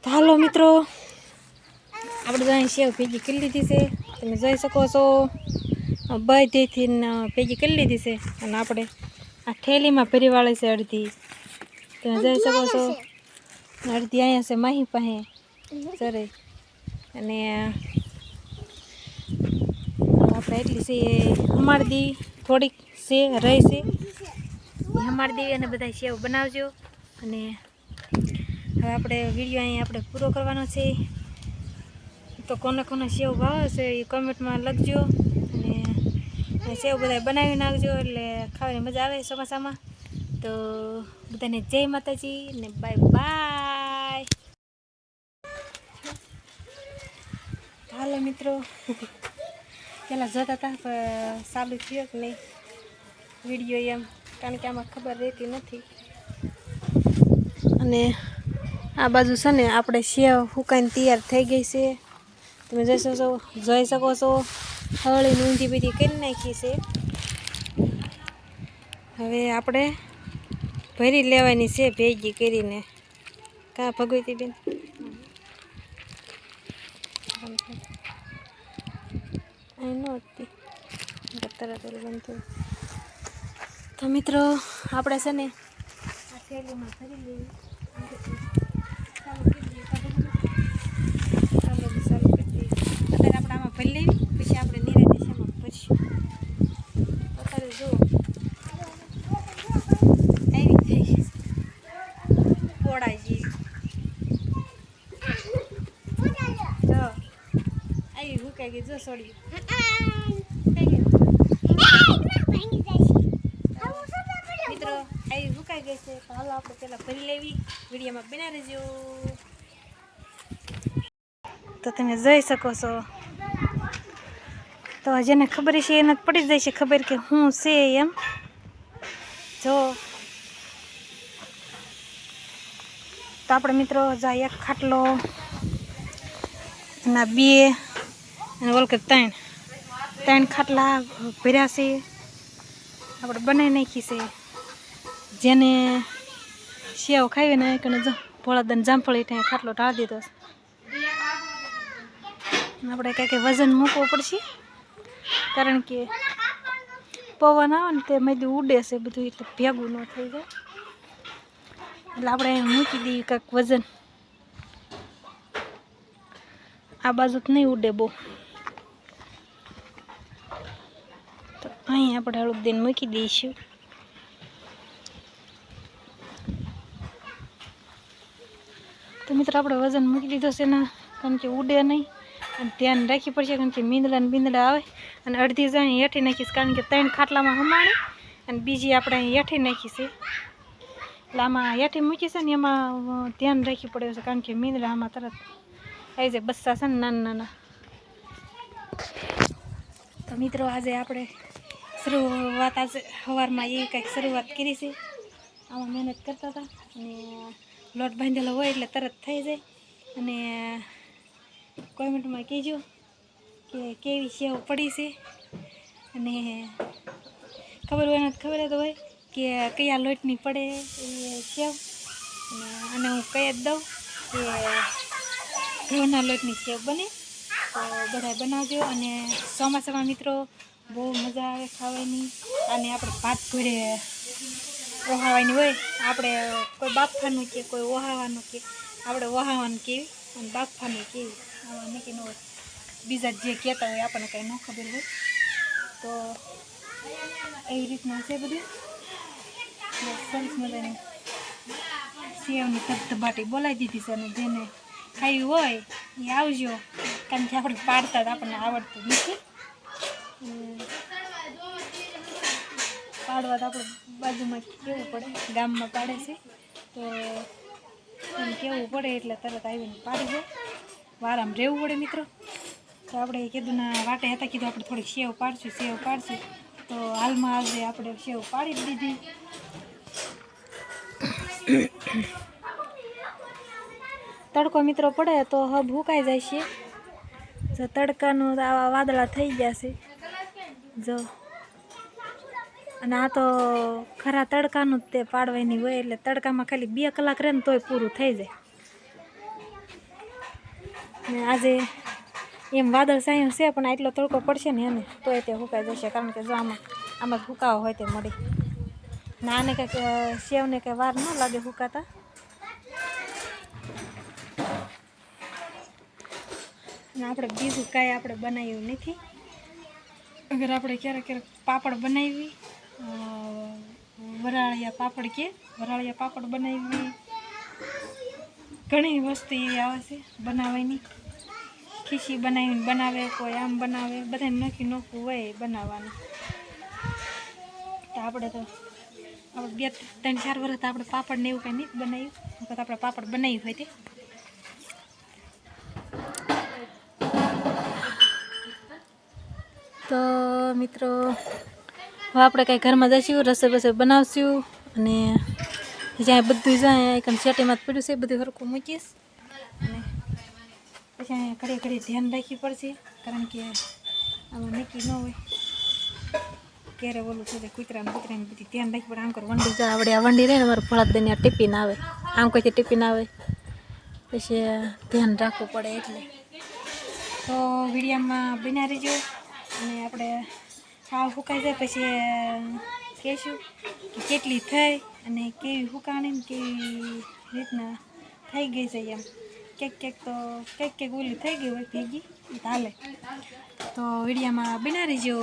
તો હાલો મિત્રો, આપણે અહીં સેવ ભેગી કરી લીધી છે. તમે જોઈ શકો છો બધેથી ભેગી કરી લીધી છે. અને આપણે આ થેલીમાં ભરી વાળી છે અડધી. તમે જોઈ શકો છો અડધી અહીંયા છે માહી પાસે સરે. અને આપણે એટલી છે હમાડી થોડીક છે રહી છે હમાડી દેવી અને બધા સેવ બનાવજો. અને હવે આપણે વિડીયો અહીં આપણે પૂરો કરવાનો છે. તો કોને કોને સેવ ભાવે છે એ કમેન્ટમાં લખજો. અને સેવ બધા બનાવી નાખજો એટલે ખાવાની મજા આવે ચોમાસામાં. તો બધાને જય માતાજી ને બાય બાય. હાલો મિત્રો, પહેલાં જોતા હતા પણ ચાલુ થયો કે નહીં વિડીયો એમ, કારણ કે આમાં ખબર રહેતી નથી. અને આ બાજુ છે ને આપણે સેવ સુકાઈને તૈયાર થઈ ગઈ છે. તમે જોઈ શકો છો હળીને ઊંધી બધી કરી નાખી છે. હવે આપણે ભરી લેવાની છે ભેગી કરીને. કાં ભગવતી બેન અહીં નહોતી તરત બંધ થયું. તો મિત્રો આપણે છે ને આ થેલીમાં ભરી લેવી. અત્યારે આપણે આમાં ભરી લેવી, પછી આપણે નીરા દિશામાં ભરશું. અત્યારે જો આવી થઈ ગઈ પોળા જેવી. જો આવી હુકાઈ ગઈ, જો સોડી મિત્રો આવી હુકાઈ ગઈ છે. તો હાલો આપણે પહેલાં ભરી લેવી, વિડીયોમાં બના રહેજો. તો તમે જોઈ શકો છો, તો જેને ખબર છે એને પડી જાય છે ખબર કે શું છે એમ. જો તો આપણે મિત્રો જા એક ખાટલો ના બે અને વલકે ત્રણ ખાટલા ભર્યા છે. આપણે બનાવી નાખી છે. જેને સેવ ખાવી ને કને ભોળાદાન જામફળી ત્યાં ખાટલો ઢાળી દીધો. આપણે કાંઈક વજન મૂકવું પડશે, કારણ કે પવન આવે ને તે મેં ઉડે છે બધું, એટલે ભેગું ન થઈ જાય. એટલે આપણે મૂકી દઈએ કાંઈક વજન. આ બાજુ તો નહીં ઉડે બહુ, તો અહીં આપણે હળુક દઈને મૂકી દઈશું. તો મિત્રો આપણે વજન મૂકી દીધો છે ને, કારણ કે ઉડે નહીં. અને ધ્યાન રાખવી પડશે, કારણ કે મીંદડા ને બીંદડા આવે. અને અડધી જ અહીં હેઠી નાખીશ, કારણ કે 3 ખાટલામાં હમાણી અને બીજી આપણે અહીં હેઠી નાખી છે. એટલે આમાં હેઠી મૂકી છે ને એમાં ધ્યાન રાખવું પડે છે, કારણ કે મીંદડા આમાં તરત આવી જાય, બચ્ચા છે ને નાના નાના. તો મિત્રો આજે આપણે શરૂઆત આજે સવારમાં એ કંઈક શરૂઆત કરી છે. આમાં મહેનત કરતા હતા અને લોટ બાંધેલો હોય એટલે તરત થઈ જાય. અને કોમેન્ટમાં કહેજો કે કેવી સેવ પડી છે. અને ખબર હોય ને ખબર જ હોય કે કયા લોટની પડે એ સેવ. અને હું કહી જ દઉં કે ઘઉંના લોટની સેવ બને. તો બધા બનાવજો. અને ચોમાસામાં મિત્રો બહુ મજા આવે ખાવાની. અને આપણે ભાત ઘોડે ઓહાવાની હોય, આપણે કોઈ બાફવાનું કે કોઈ ઓહાવાનું કે આપણે ઓહાવાનું કેવી અને બાફવાનું કેવી, આમાં નક્કી ન હોય. બીજા જે કહેતા હોય આપણને કંઈ ન ખબર હોય. તો એવી રીતના છે બધું. સરસ મજાની સેવની ધબધબાટી બોલાવી દીધી છે. અને જેને ખાવી હોય એ આવજો, કારણ કે આપણે પાડતા જ આપણને આવડતું નથી. પાડવા તો આપણે બાજુમાં કેવું પડે, ગામમાં પાડે છે તો એમ કેવું પડે એટલે તરત આવીને પાડી જાય. વારામાં રહેવું પડે મિત્રો. તો આપણે કીધું ના વાટે હતા, કીધું આપણે થોડીક સેવ પાડશું. તો હાલમાં આજે આપણે સેવ પાડી જ દીધી. તડકો મિત્રો પડે તો હબ હુકાઈ જાય છે. જો તડકાનું આવા વાદળા થઈ ગયા છે જો. અને આ તો ખરા તડકાનું જ તે પાડવાની હોય, એટલે તડકામાં ખાલી 2 કલાક રહે ને તોય પૂરું થઈ જાય. ને આજે એમ વાદળ સાયું છે પણ આટલો તડકો પડશે ને એને તોય તે સુકાઈ જશે, કારણ કે જો આમાં સુકાવો હોય તે મળી ને આને કંઈક સેવને કંઈ વાર ન લાગે સુકાતા. ને આપણે બીજું કાંઈ આપણે બનાવ્યું નથી. અગર આપણે ક્યારેક પાપડ બનાવી, વરાળિયા પાપડ બનાવી, ઘણી વસ્તુ એવી આવે છે બનાવવાની. ખીચી બનાવીને બનાવે, કોઈ આમ બનાવે, બધાને નોખી નોખું હોય બનાવવાનું. તો આપણે 2-3-4 વર્ષ આપણે પાપડ ને એવું કંઈ નથી બનાવ્યું, વખત આપણે પાપડ બનાવ્યું હોય તે. તો મિત્રો હવે આપણે કાંઈ ઘરમાં જઈશું, રસોઈ બનાવશું અને જ્યાં બધું જાય કંઈ સેટીમાં પડ્યું છે બધું સરખું મૂકીશ. અને પછી અહીંયા ઘડી ધ્યાન રાખવી પડશે, કારણ કે આમાં નક્કી ન હોય ક્યારે ઓલું છે કૂતરાને બધી ધ્યાન રાખવી પડે. આમ કર વંડી જા આવડે, આ વંડી રહે ને મારે ફળાત દઈને આ ટીપી ના આવે, આમ કોઈથી ટીપી ના આવે, પછી ધ્યાન રાખવું પડે. એટલે તો વિડીયોમાં બન્યા રહેજો અને આપણે આ સુકાઈ જાય પછી કહીશું કે કેટલી થઈ અને કેવી સુકાણી ને કેવી રીતના થઈ ગઈ છે. એમ ક્યાંક ઓલી થઈ ગઈ હોય ભેગી હાલે. તો વિડીયોમાં બન્યા રહેજો.